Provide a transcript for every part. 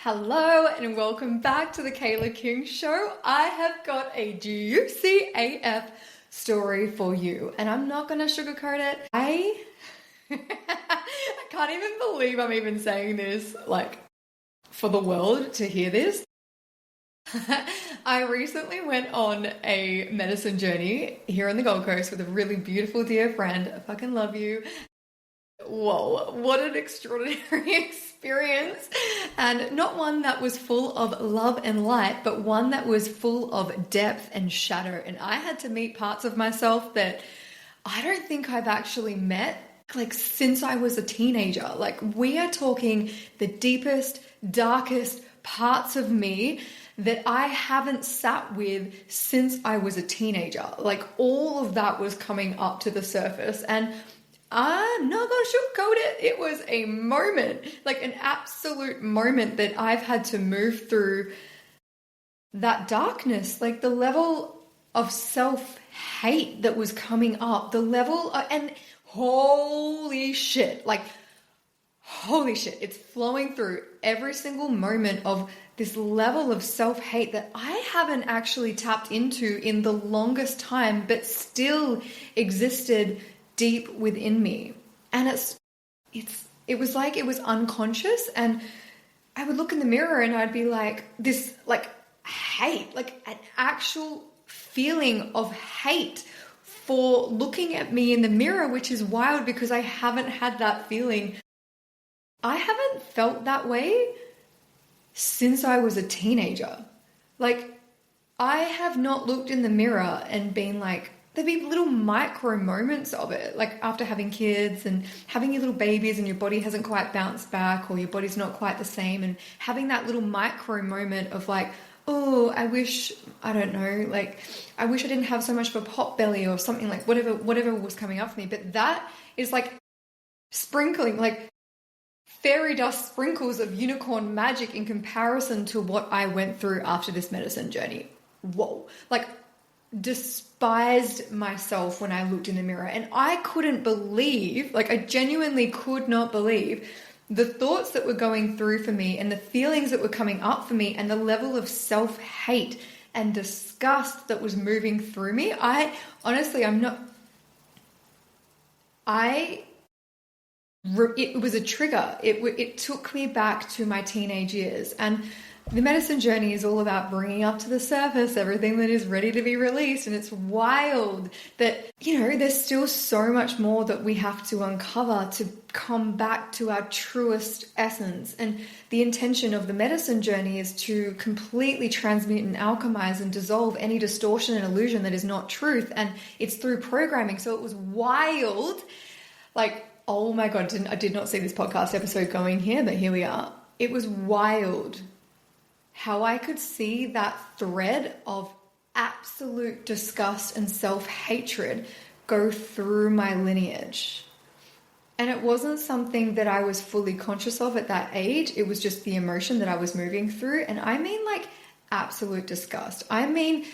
Hello and welcome back to the Kailah King Show. I have got a juicy AF story for you, and I'm not going to sugarcoat it. I can't even believe I'm even saying this, for the world to hear this. I recently went on a medicine journey here on the Gold Coast with a really beautiful dear friend. I fucking love you. Whoa, what an extraordinary experience. And not one that was full of love and light, but one that was full of depth and shadow. And I had to meet parts of myself that I don't think I've actually met since I was a teenager. We are talking the deepest, darkest parts of me that I haven't sat with since I was a teenager. All of that was coming up to the surface, and I'm not gonna sugarcoat it. It was a moment, an absolute moment that I've had to move through that darkness, the level of self-hate that was coming up, the level and holy shit, it's flowing through every single moment of this level of self-hate that I haven't actually tapped into in the longest time, but still existed deep within me. And it was like it was unconscious, and I would look in the mirror and I'd be this hate, an actual feeling of hate for looking at me in the mirror, which is wild because I haven't had that feeling. I haven't felt that way since I was a teenager. I have not looked in the mirror and been there'd be little micro moments of it, after having kids and having your little babies and your body hasn't quite bounced back or your body's not quite the same, and having that little micro moment of oh, I wish, I don't know, I wish I didn't have so much of a pot belly or something, whatever was coming up for me. But that is sprinkling, fairy dust sprinkles of unicorn magic in comparison to what I went through after this medicine journey. Whoa. Despised myself when I looked in the mirror, and I couldn't believe, I genuinely could not believe the thoughts that were going through for me and the feelings that were coming up for me and the level of self-hate and disgust that was moving through me. It was a trigger. It took me back to my teenage years, and the medicine journey is all about bringing up to the surface everything that is ready to be released. And it's wild that, there's still so much more that we have to uncover to come back to our truest essence. And the intention of the medicine journey is to completely transmute and alchemize and dissolve any distortion and illusion that is not truth. And it's through programming. So it was wild. Oh my God, I did not see this podcast episode going here, but here we are. It was wild how I could see that thread of absolute disgust and self-hatred go through my lineage. And it wasn't something that I was fully conscious of at that age. It was just the emotion that I was moving through. And I mean absolute disgust. I mean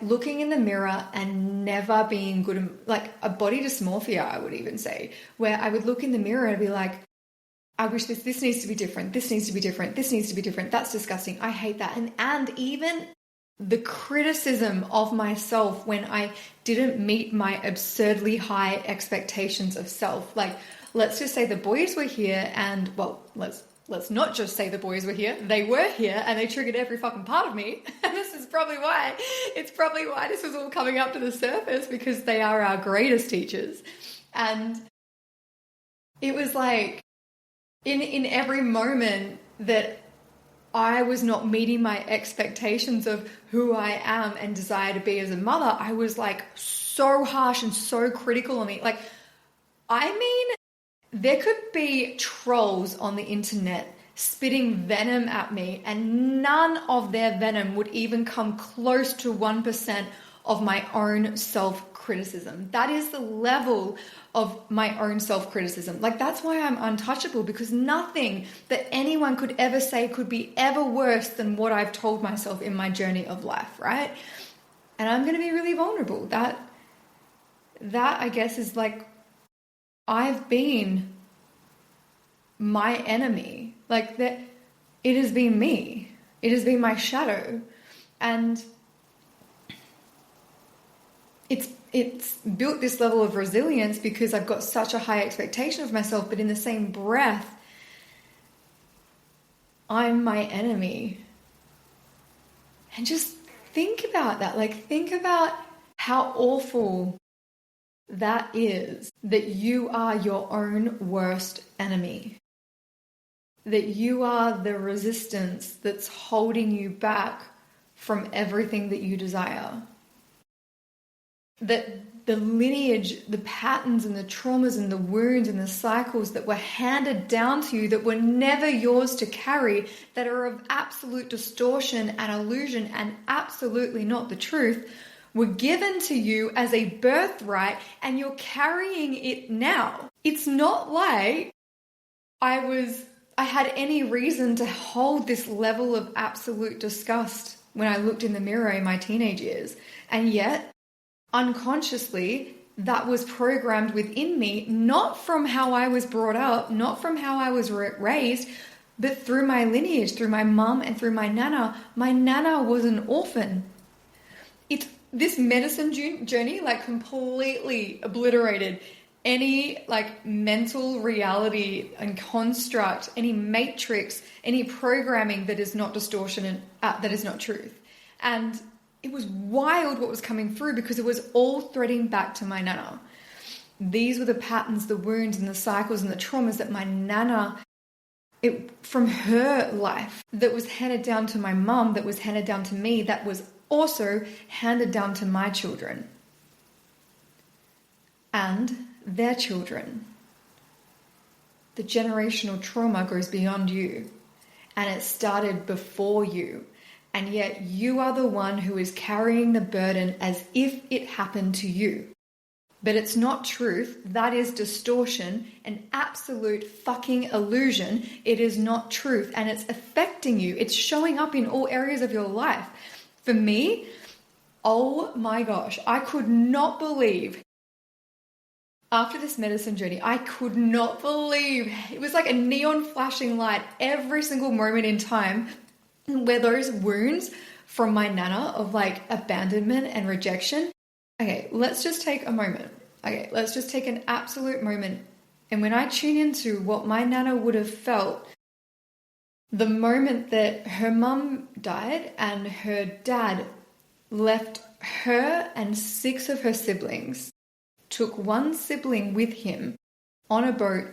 looking in the mirror and never being good, a body dysmorphia, I would even say, where I would look in the mirror and be I wish this needs to be different. This needs to be different. This needs to be different. That's disgusting. I hate that. And even the criticism of myself when I didn't meet my absurdly high expectations of self. Let's just say the boys were here, and let's not just say the boys were here. They were here, and they triggered every fucking part of me. And this is probably why. It's probably why this was all coming up to the surface, because they are our greatest teachers. And it was in every moment that I was not meeting my expectations of who I am and desire to be as a mother, I was so harsh and so critical of me. There could be trolls on the internet spitting venom at me, and none of their venom would even come close to 1% of my own self-criticism. That is the level of my own self-criticism. That's why I'm untouchable, because nothing that anyone could ever say could be ever worse than what I've told myself in my journey of life, right? And I'm going to be really vulnerable. That I guess is I've been my enemy. it has been me. It has been my shadow. And it's built this level of resilience because I've got such a high expectation of myself, but in the same breath, I'm my enemy. And just think about that. Like, think about how awful that is, that you are your own worst enemy. That you are the resistance that's holding you back from everything that you desire. That the lineage, the patterns and the traumas and the wounds and the cycles that were handed down to you that were never yours to carry, that are of absolute distortion and illusion and absolutely not the truth, were given to you as a birthright, and you're carrying it now. It's not like I had any reason to hold this level of absolute disgust when I looked in the mirror in my teenage years. And yet, unconsciously, that was programmed within me, not from how I was brought up, not from how I was raised, but through my lineage, through my mum and through my nana. My nana was an orphan. This medicine journey like completely obliterated any like mental reality and construct, any matrix, any programming that is not distortion and that is not truth. And it was wild what was coming through because it was all threading back to my nana. These were the patterns, the wounds and the cycles and the traumas that my nana, from her life, that was handed down to my mum, that was handed down to me, that was also handed down to my children and their children. The generational trauma goes beyond you, and it started before you, and yet you are the one who is carrying the burden as if it happened to you. But it's not truth. That is distortion, an absolute fucking illusion. It is not truth, and it's affecting you. It's showing up in all areas of your life. For me, oh my gosh, I could not believe, after this medicine journey, I could not believe, it was like a neon flashing light every single moment in time where those wounds from my nana of like abandonment and rejection. Okay, let's just take a moment. Okay, let's just take an absolute moment. And when I tune into what my nana would have felt the moment that her mum died and her dad left her and 6 of her siblings, took one sibling with him on a boat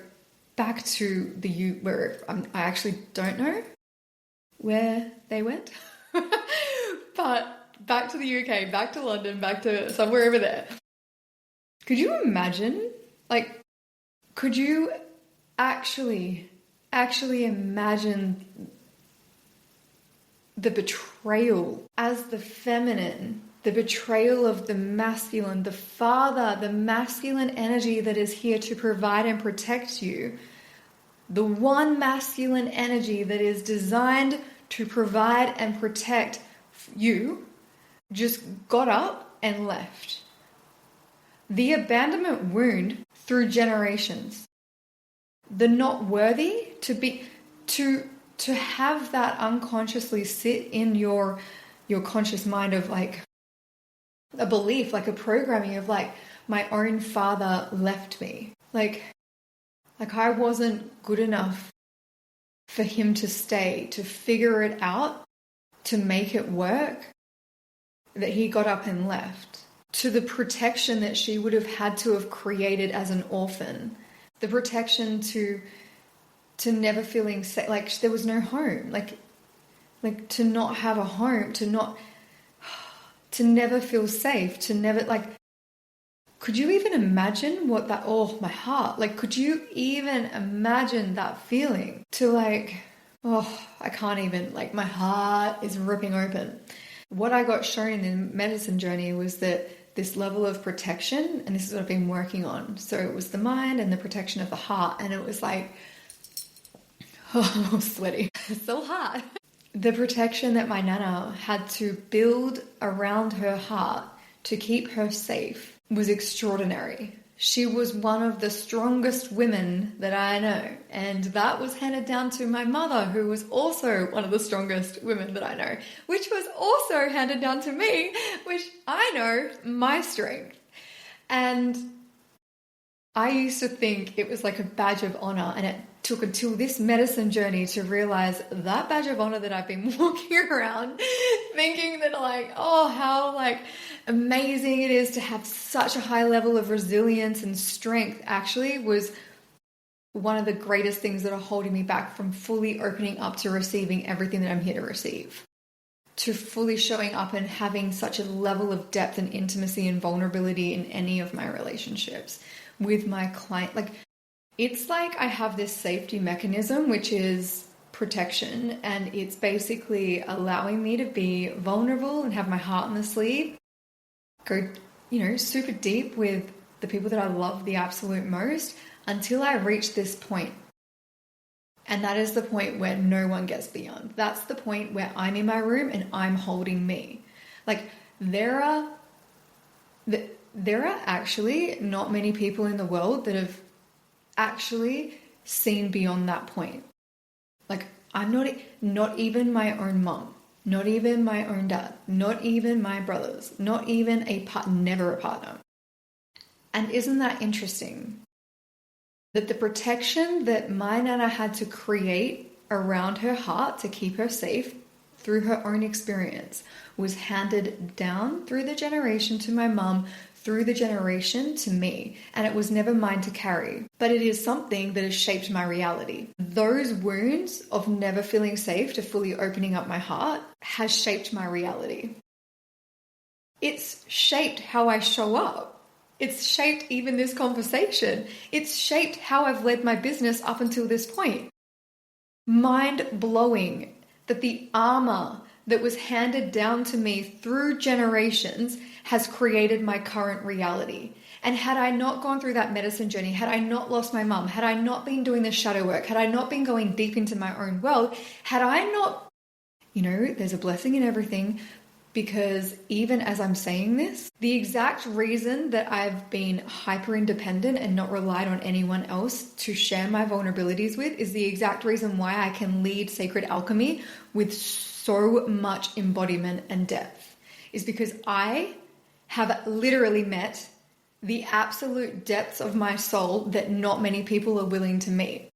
back to the where I actually don't know where they went, but back to the UK, back to London, back to somewhere over there. Could you imagine? Like, could you actually imagine the betrayal as the feminine, the betrayal of the masculine, the father, the masculine energy that is here to provide and protect you, the one masculine energy that is designed to provide and protect you, just got up and left. The abandonment wound through generations. The not worthy to have that unconsciously sit in your conscious mind of like a belief, like a programming of like, my own father left me. Like I wasn't good enough for him to stay, to figure it out, to make it work, that he got up and left. To the protection that she would have had to have created as an orphan. The protection to never feeling safe, like there was no home, like to not have a home, to never feel safe, to never, like, could you even imagine what that, oh, my heart, like, could you even imagine that feeling to like, oh, I can't even, like, my heart is ripping open. What I got shown in the medicine journey was that this level of protection, and this is what I've been working on. So it was the mind and the protection of the heart, and it was like, oh, sweaty. It's so hot. The protection that my nana had to build around her heart to keep her safe was extraordinary. she was one of the strongest women that I know. And that was handed down to my mother, who was also one of the strongest women that I know, which was also handed down to me, which I know my strength. And I used to think it was like a badge of honor, and it took until this medicine journey to realize that badge of honor that I've been walking around thinking that like, oh, how like amazing it is to have such a high level of resilience and strength actually was one of the greatest things that are holding me back from fully opening up to receiving everything that I'm here to receive, to fully showing up and having such a level of depth and intimacy and vulnerability in any of my relationships with my client. Like, it's like I have this safety mechanism, which is protection, and it's basically allowing me to be vulnerable and have my heart on the sleeve, go, super deep with the people that I love the absolute most until I reach this point. And that is the point where no one gets beyond. That's the point where I'm in my room and I'm holding me. Like, there are actually not many people in the world that have actually seen beyond that point. Like, I'm not even my own mom, not even my own dad, not even my brothers, not even never a partner. And isn't that interesting? That the protection that my Nana had to create around her heart to keep her safe through her own experience was handed down through the generation to my mum, through the generation to me, and it was never mine to carry. But it is something that has shaped my reality. Those wounds of never feeling safe to fully opening up my heart has shaped my reality. It's shaped how I show up. It's shaped even this conversation. It's shaped how I've led my business up until this point. Mind blowing that the armor that was handed down to me through generations has created my current reality. And had I not gone through that medicine journey, had I not lost my mum, had I not been doing the shadow work, had I not been going deep into my own world, had I not, there's a blessing in everything, because even as I'm saying this, the exact reason that I've been hyper independent and not relied on anyone else to share my vulnerabilities with is the exact reason why I can lead Sacred Alchemy with so much embodiment and depth, is because I have literally met the absolute depths of my soul that not many people are willing to meet.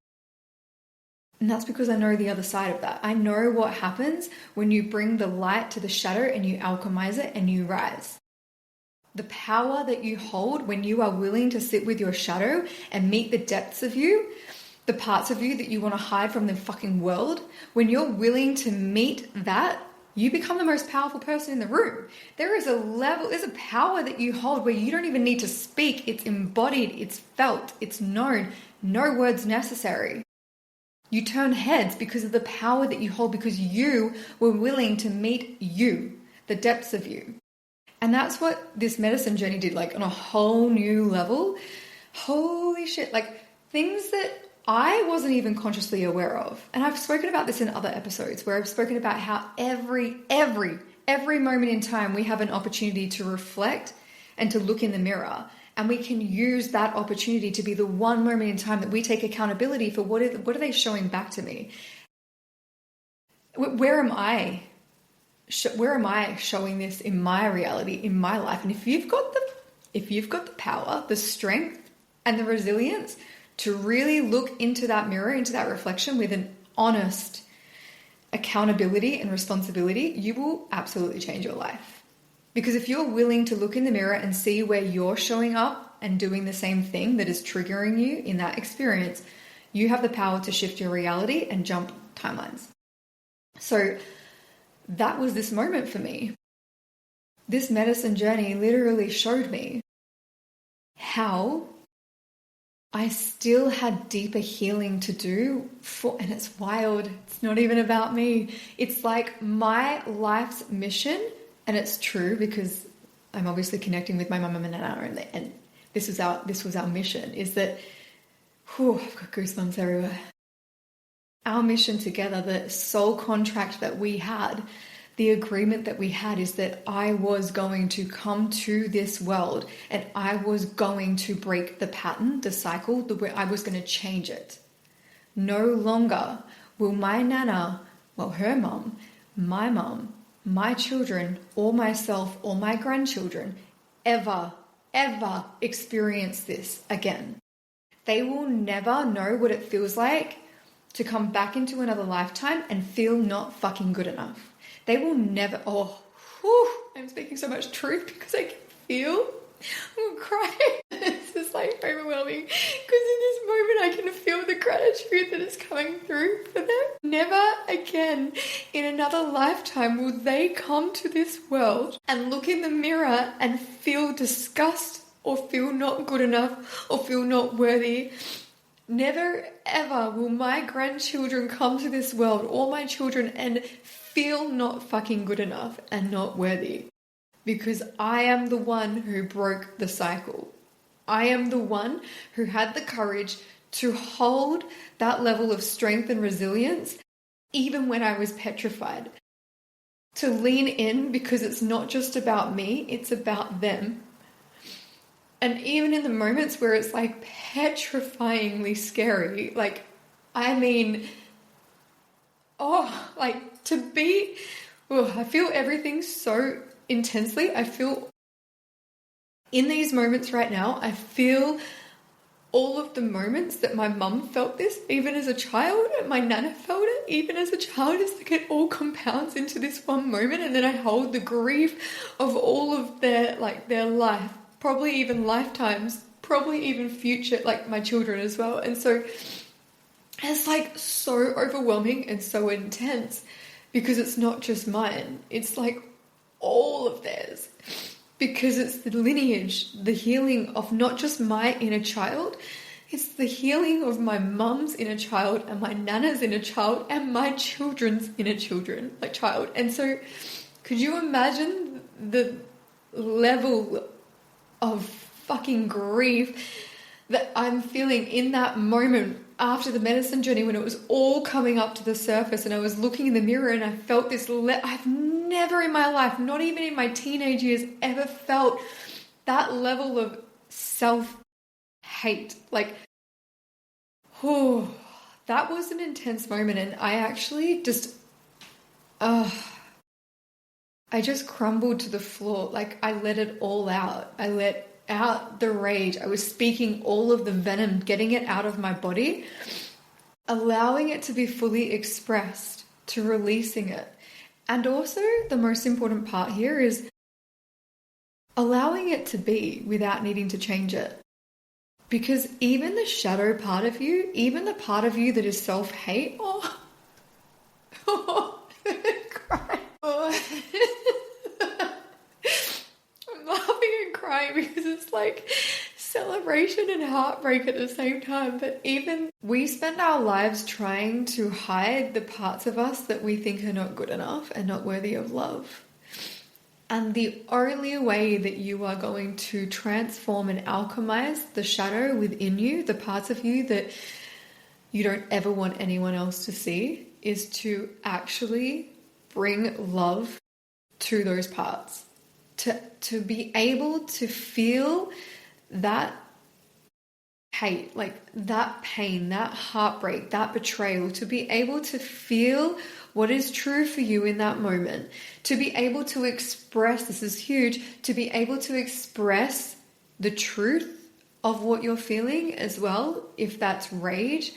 And that's because I know the other side of that. I know what happens when you bring the light to the shadow and you alchemize it and you rise. The power that you hold when you are willing to sit with your shadow and meet the depths of you, the parts of you that you want to hide from the fucking world, when you're willing to meet that, you become the most powerful person in the room. There's a power that you hold where you don't even need to speak. It's embodied, it's felt, it's known, no words necessary. You turn heads because of the power that you hold, because you were willing to meet you, the depths of you. And that's what this medicine journey did, like on a whole new level. Holy shit, like things that I wasn't even consciously aware of. And I've spoken about this in other episodes where I've spoken about how every moment in time we have an opportunity to reflect and to look in the mirror. And we can use that opportunity to be the one moment in time that we take accountability for what are they showing back to me? Where am I? Where am I showing this in my reality, in my life? And if you've got the power, the strength, and the resilience to really look into that mirror, into that reflection with an honest accountability and responsibility, you will absolutely change your life. Because if you're willing to look in the mirror and see where you're showing up and doing the same thing that is triggering you in that experience, you have the power to shift your reality and jump timelines. So that was this moment for me. This medicine journey literally showed me how I still had deeper healing to do and it's wild. It's not even about me. It's like my life's mission. And it's true because I'm obviously connecting with my mum and nana, and this was our mission, is that, I've got goosebumps everywhere. Our mission together, the soul contract that we had, The agreement that we had is that I was going to come to this world and I was going to break the pattern, the cycle, the way I was going to change it. No longer will my nana, well, her mum, my children, or myself, or my grandchildren ever experience this again. They will never know what it feels like to come back into another lifetime and feel not fucking good enough. They will never, I'm speaking so much truth because I can feel, I'm crying. It's just like overwhelming because in this moment I can feel the gratitude that is coming through for them. Never again in another lifetime will they come to this world and look in the mirror and feel disgust or feel not good enough or feel not worthy. Never ever will my grandchildren come to this world or my children and feel not fucking good enough and not worthy. Because I am the one who broke the cycle. I am the one who had the courage to hold that level of strength and resilience even when I was petrified. To lean in because it's not just about me, it's about them. And even in the moments where it's like petrifyingly scary, I feel everything so intensely. I feel in these moments right now, I feel all of the moments that my mum felt this, even as a child, and my nana felt it, even as a child. It's like it all compounds into this one moment, and then I hold the grief of all of their life, probably even lifetimes, probably even future, like my children as well. And so it's like so overwhelming and so intense because it's not just mine. It's like all of theirs. Because it's the lineage, the healing of not just my inner child, it's the healing of my mum's inner child and my nana's inner child and my children's inner child. And so could you imagine the level of fucking grief that I'm feeling in that moment after the medicine journey when it was all coming up to the surface and I was looking in the mirror and I felt this, I've never in my life, not even in my teenage years, ever felt that level of self-hate. That was an intense moment, and I actually I just crumbled to the floor. Like, I let it all out. I let out the rage. I was speaking all of the venom, getting it out of my body, allowing it to be fully expressed, to releasing it. And also, the most important part here is allowing it to be without needing to change it. Because even the shadow part of you, even the part of you that is self-hate, cry. I'm laughing and crying because it's like celebration and heartbreak at the same time. But even we spend our lives trying to hide the parts of us that we think are not good enough and not worthy of love. And the only way that you are going to transform and alchemize the shadow within you, the parts of you that you don't ever want anyone else to see, is to actually bring love to those parts. To be able to feel that hate, like that pain, that heartbreak, that betrayal, to be able to feel what is true for you in that moment, to be able to express, this is huge, to be able to express the truth of what you're feeling as well, if that's rage,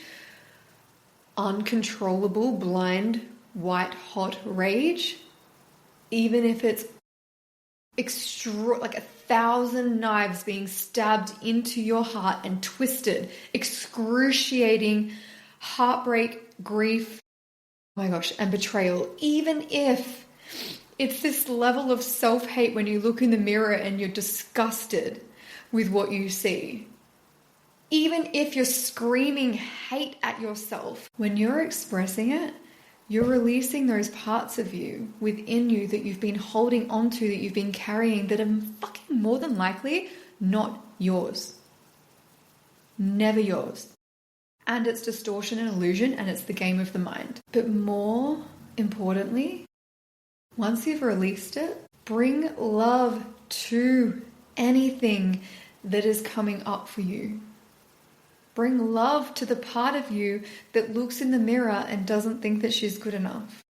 uncontrollable, blind, white hot rage, even if it's like 1,000 knives being stabbed into your heart and twisted, excruciating heartbreak, grief, oh my gosh, and betrayal. Even if it's this level of self-hate when you look in the mirror and you're disgusted with what you see. Even if you're screaming hate at yourself, when you're expressing it, you're releasing those parts of you within you that you've been holding onto, that you've been carrying, that are fucking more than likely not yours. Never yours. And it's distortion and illusion, and it's the game of the mind. But more importantly, Once you've released it, bring love to anything that is coming up for you. Bring love to the part of you that looks in the mirror and doesn't think that she's good enough.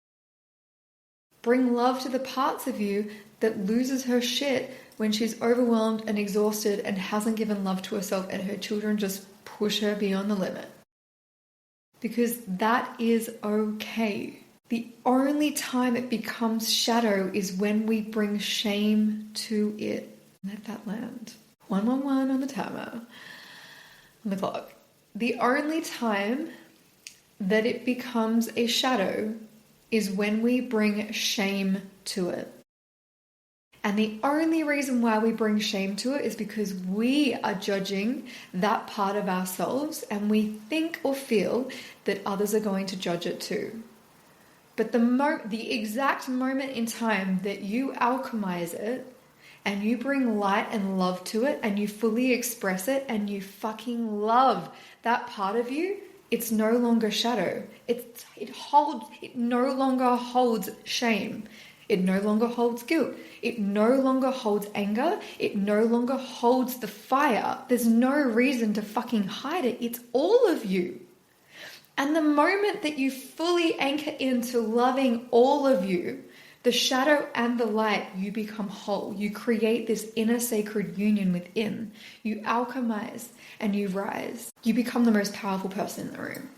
Bring love to the parts of you that loses her shit when she's overwhelmed and exhausted and hasn't given love to herself and her children just push her beyond the limit. Because that is okay. The only time it becomes shadow is when we bring shame to it. Let that land. 111 on the timer, on the clock. The only time that it becomes a shadow is when we bring shame to it. And the only reason why we bring shame to it is because we are judging that part of ourselves and we think or feel that others are going to judge it too. But the exact moment in time that you alchemize it and you bring light and love to it and you fully express it and you fucking love that part of you, it's no longer shadow. It no longer holds shame. It no longer holds guilt. It no longer holds anger. It no longer holds the fire. There's no reason to fucking hide it. It's all of you. And the moment that you fully anchor into loving all of you, the shadow and the light, you become whole. You create this inner sacred union within. You alchemize and you rise. You become the most powerful person in the room.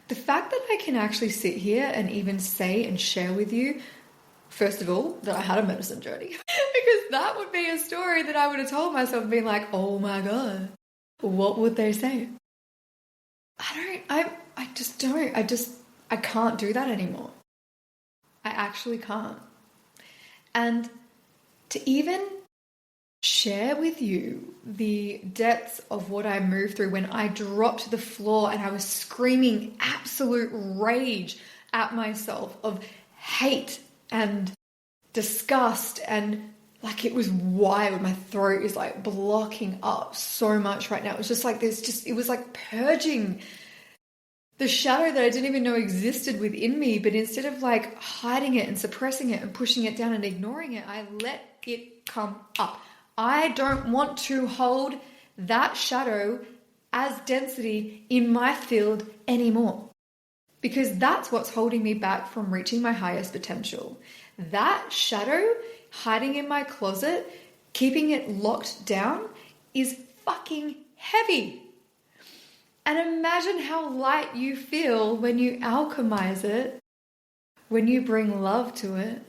The fact that I can actually sit here and even say and share with you, first of all, that I had a medicine journey, because that would be a story that I would have told myself, being like, oh my God, what would they say? I can't do that anymore. I actually can't. And to even share with you the depths of what I moved through when I dropped to the floor and I was screaming absolute rage at myself of hate and disgust, and like it was wild. My throat is like blocking up so much right now. It was just like it was like purging the shadow that I didn't even know existed within me, but instead of like hiding it and suppressing it and pushing it down and ignoring it, I let it come up. I don't want to hold that shadow as density in my field anymore, because that's what's holding me back from reaching my highest potential. That shadow hiding in my closet, keeping it locked down, is fucking heavy. And imagine how light you feel when you alchemize it, when you bring love to it,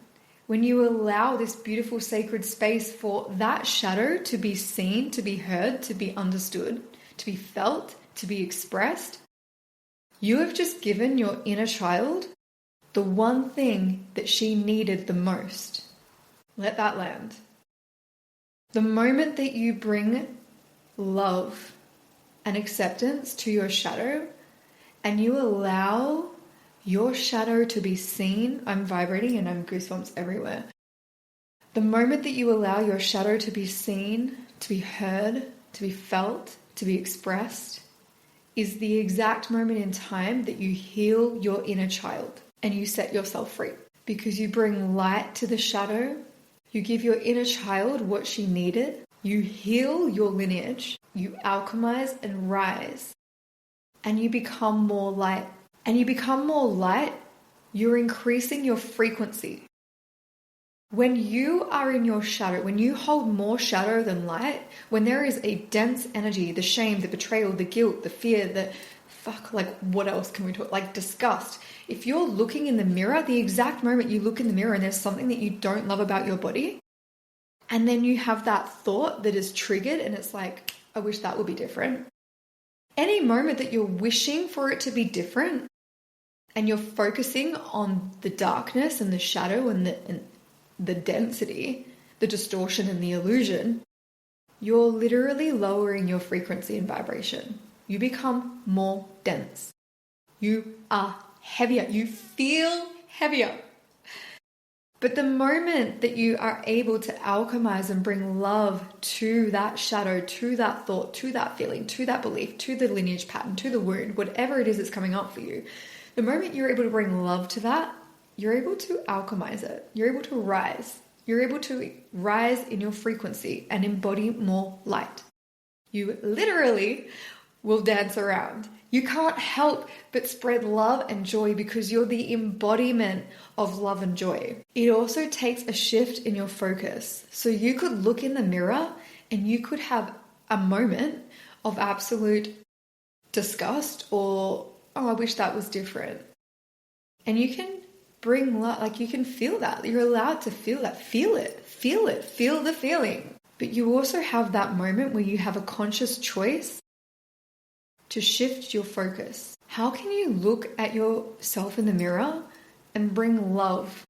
when you allow this beautiful sacred space for that shadow to be seen, to be heard, to be understood, to be felt, to be expressed. You have just given your inner child the one thing that she needed the most. Let that land. The moment that you bring love and acceptance to your shadow and you allow your shadow to be seen, I'm vibrating and I'm goosebumps everywhere. The moment that you allow your shadow to be seen, to be heard, to be felt, to be expressed, is the exact moment in time that you heal your inner child and you set yourself free. Because you bring light to the shadow, you give your inner child what she needed, you heal your lineage, you alchemize and rise, and you become more light. And you become more light, you're increasing your frequency. When you are in your shadow, when you hold more shadow than light, when there is a dense energy, the shame, the betrayal, the guilt, the fear, what else can we talk? Like disgust. If you're looking in the mirror, the exact moment you look in the mirror and there's something that you don't love about your body, and then you have that thought that is triggered and it's like, I wish that would be different. Any moment that you're wishing for it to be different, and you're focusing on the darkness and the shadow and the density, the distortion and the illusion, you're literally lowering your frequency and vibration. You become more dense. You are heavier. You feel heavier. But the moment that you are able to alchemize and bring love to that shadow, to that thought, to that feeling, to that belief, to the lineage pattern, to the wound, whatever it is that's coming up for you, the moment you're able to bring love to that, you're able to alchemize it. You're able to rise. You're able to rise in your frequency and embody more light. You literally will dance around. You can't help but spread love and joy because you're the embodiment of love and joy. It also takes a shift in your focus. So you could look in the mirror and you could have a moment of absolute disgust or, oh, I wish that was different. And you can bring love, like you can feel that. You're allowed to feel that. Feel it. Feel the feeling. But you also have that moment where you have a conscious choice to shift your focus. How can you look at yourself in the mirror and bring love,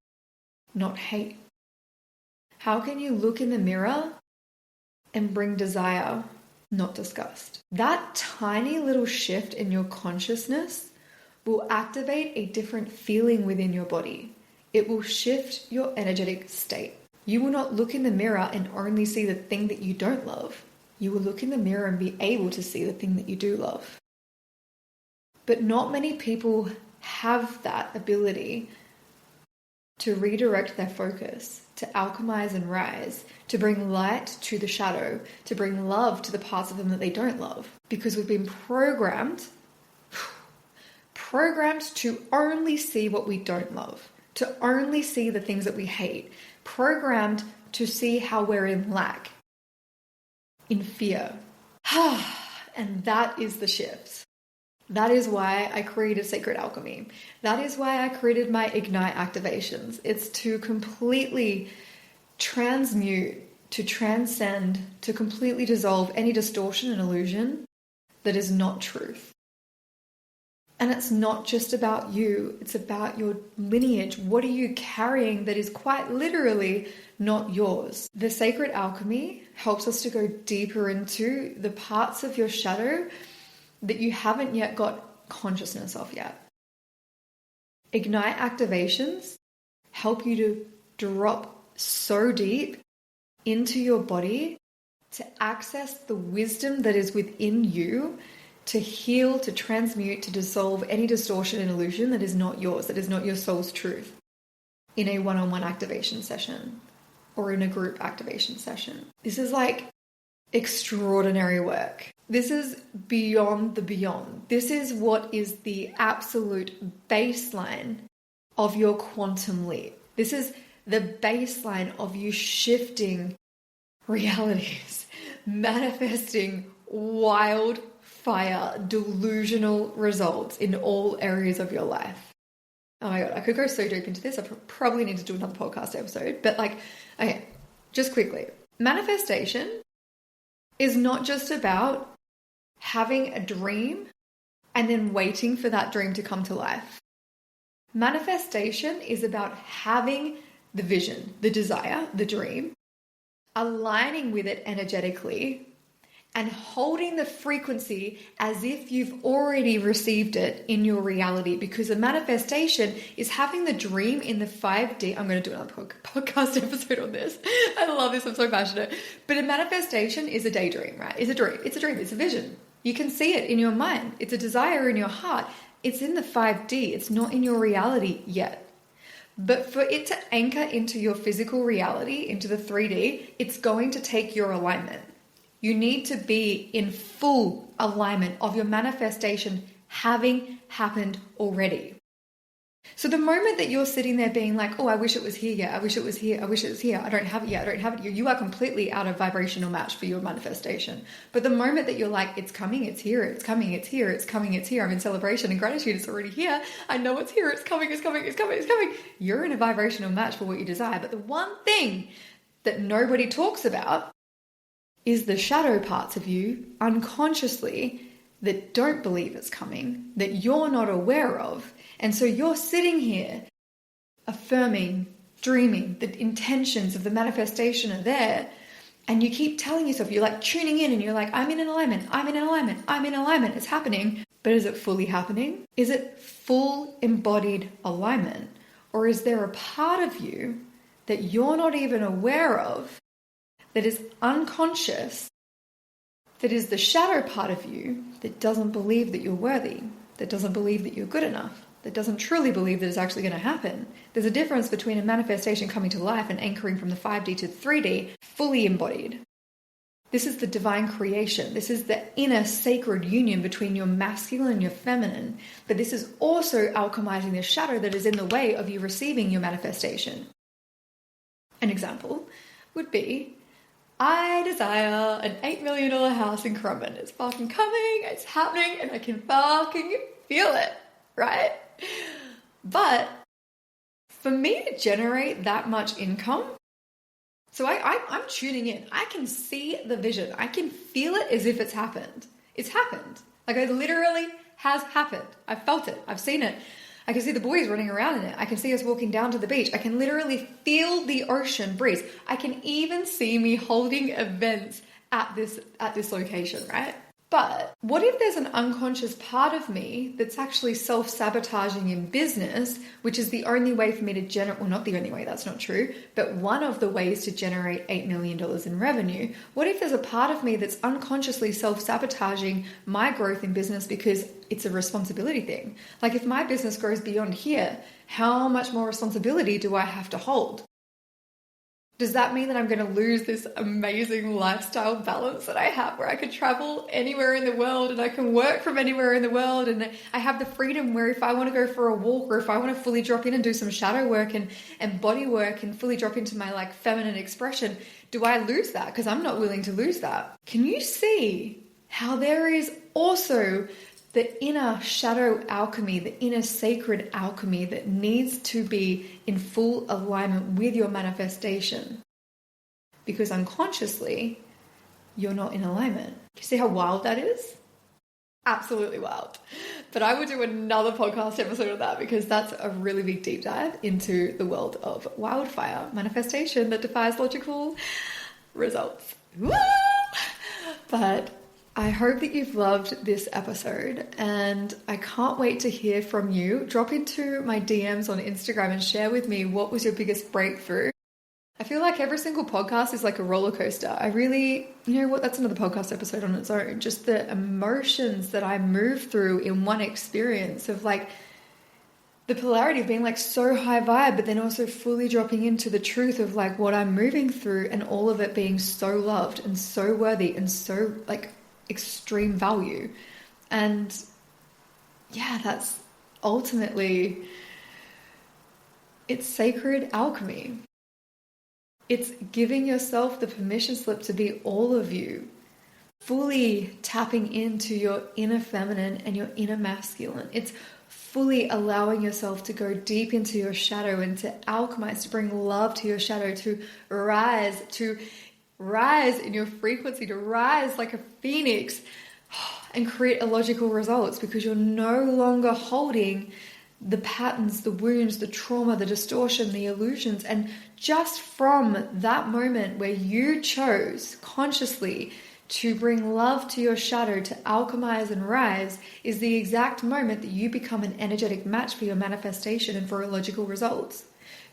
not hate? How can you look in the mirror and bring desire, not disgust? That tiny little shift in your consciousness will activate a different feeling within your body. It will shift your energetic state. You will not look in the mirror and only see the thing that you don't love. You will look in the mirror and be able to see the thing that you do love. But not many people have that ability to redirect their focus, to alchemize and rise, to bring light to the shadow, to bring love to the parts of them that they don't love. Because we've been programmed to only see what we don't love, to only see the things that we hate, programmed to see how we're in lack, in fear. And that is the shift. That is why I created Sacred Alchemy. That is why I created my Ignite activations. It's to completely transmute, to transcend, to completely dissolve any distortion and illusion that is not truth. And it's not just about you, it's about your lineage. What are you carrying that is quite literally not yours? The Sacred Alchemy helps us to go deeper into the parts of your shadow that you haven't yet got consciousness of yet. Ignite activations help you to drop so deep into your body to access the wisdom that is within you, to heal, to transmute, to dissolve any distortion and illusion that is not yours, that is not your soul's truth, in a one-on-one activation session or in a group activation session. This is like extraordinary work. This is beyond the beyond. This is what is the absolute baseline of your quantum leap. This is the baseline of you shifting realities, manifesting wildfire, delusional results in all areas of your life. Oh my God, I could go so deep into this. I probably need to do another podcast episode, but okay, just quickly. Manifestation is not just about having a dream and then waiting for that dream to come to life. Manifestation is about having the vision, the desire, the dream, aligning with it energetically, and holding the frequency as if you've already received it in your reality. Because a manifestation is having the dream in the 5D. I'm going to do another podcast episode on this. I love this. I'm so passionate. But a manifestation is a daydream, right? It's a dream. It's a dream. It's a vision. You can see it in your mind. It's a desire in your heart. It's in the 5D. It's not in your reality yet. But for it to anchor into your physical reality, into the 3D, it's going to take your alignment. You need to be in full alignment of your manifestation having happened already. So the moment that you're sitting there being like, oh, I wish it was here. Yeah, I wish it was here. I wish it was here. I don't have it yet. I don't have it yet. You are completely out of vibrational match for your manifestation. But the moment that you're like, it's coming, it's here, it's coming, it's here, it's coming, it's here. I'm in celebration and gratitude. It's already here. I know it's here. It's coming, it's coming, it's coming, it's coming. You're in a vibrational match for what you desire. But the one thing that nobody talks about is the shadow parts of you unconsciously that don't believe it's coming, that you're not aware of. And so you're sitting here affirming, dreaming, the intentions of the manifestation are there. And you keep telling yourself, you're like tuning in and you're like, I'm in an alignment, I'm in alignment, I'm in alignment, it's happening. But is it fully happening? Is it full embodied alignment? Or is there a part of you that you're not even aware of, that is unconscious, that is the shadow part of you that doesn't believe that you're worthy, that doesn't believe that you're good enough, that doesn't truly believe that it's actually going to happen. There's a difference between a manifestation coming to life and anchoring from the 5D to the 3D, fully embodied. This is the divine creation. This is the inner sacred union between your masculine and your feminine. But this is also alchemizing the shadow that is in the way of you receiving your manifestation. An example would be, I desire an $8 million house in Currumbin. It's fucking coming, it's happening, and I can fucking feel it, right? But for me to generate that much income, so I'm tuning in. I can see the vision. I can feel it as if it's happened. It's happened. Like, it literally has happened. I've felt it. I've seen it. I can see the boys running around in it. I can see us walking down to the beach. I can literally feel the ocean breeze. I can even see me holding events at this location, right? But what if there's an unconscious part of me that's actually self-sabotaging in business, which is the only way for me to generate, well, not the only way, that's not true, but one of the ways to generate $8 million in revenue. What if there's a part of me that's unconsciously self-sabotaging my growth in business because it's a responsibility thing? Like, if my business grows beyond here, how much more responsibility do I have to hold? Does that mean that I'm going to lose this amazing lifestyle balance that I have, where I can travel anywhere in the world and I can work from anywhere in the world, and I have the freedom where if I want to go for a walk, or if I want to fully drop in and do some shadow work and body work and fully drop into my like feminine expression, do I lose that? Because I'm not willing to lose that. Can you see how there is also the inner shadow alchemy, the inner sacred alchemy that needs to be in full alignment with your manifestation? Because unconsciously, you're not in alignment. You see how wild that is? Absolutely wild. But I will do another podcast episode of that, because that's a really big deep dive into the world of wildfire manifestation that defies logical results. Woo! But I hope that you've loved this episode, and I can't wait to hear from you. Drop into my DMs on Instagram and share with me what was your biggest breakthrough. I feel like every single podcast is like a roller coaster. I really, you know what, that's another podcast episode on its own. Just the emotions that I move through in one experience of like the polarity of being like so high vibe, but then also fully dropping into the truth of like what I'm moving through, and all of it being so loved and so worthy and so like extreme value. And yeah, that's ultimately, it's sacred alchemy. It's giving yourself the permission slip to be all of you, fully tapping into your inner feminine and your inner masculine. It's fully allowing yourself to go deep into your shadow and to alchemize, to bring love to your shadow, to rise in your frequency, to rise like a phoenix and create illogical results, because you're no longer holding the patterns, the wounds, the trauma, the distortion, the illusions. And just from that moment where you chose consciously to bring love to your shadow, to alchemize and rise, is the exact moment that you become an energetic match for your manifestation and for illogical results.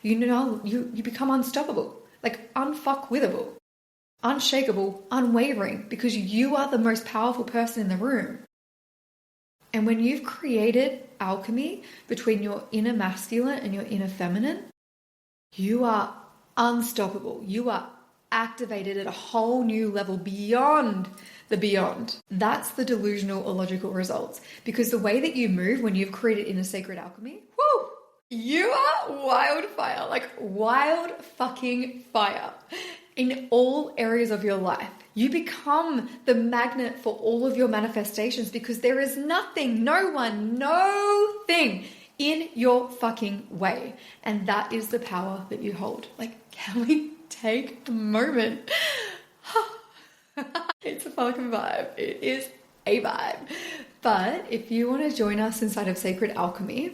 You know, you become unstoppable, like unfuckwithable, unshakable, unwavering, because you are the most powerful person in the room. And when you've created alchemy between your inner masculine and your inner feminine, you are unstoppable. You are activated at a whole new level beyond the beyond. That's the delusional illogical results. Because the way that you move when you've created inner sacred alchemy, whoo, you are wildfire, like wild fucking fire in all areas of your life. You become the magnet for all of your manifestations, because there is nothing, no one, no thing in your fucking way. And that is the power that you hold. Like, can we take a moment? It's a fucking vibe. It is a vibe. But if you want to join us inside of Sacred Alchemy,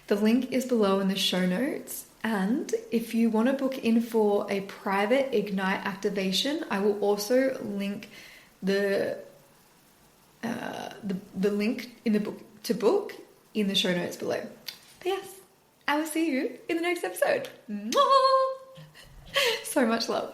the link is below in the show notes. And if you want to book in for a private Ignite activation, I will also link the link in the book to book in the show notes below. But yes, I will see you in the next episode. So much love.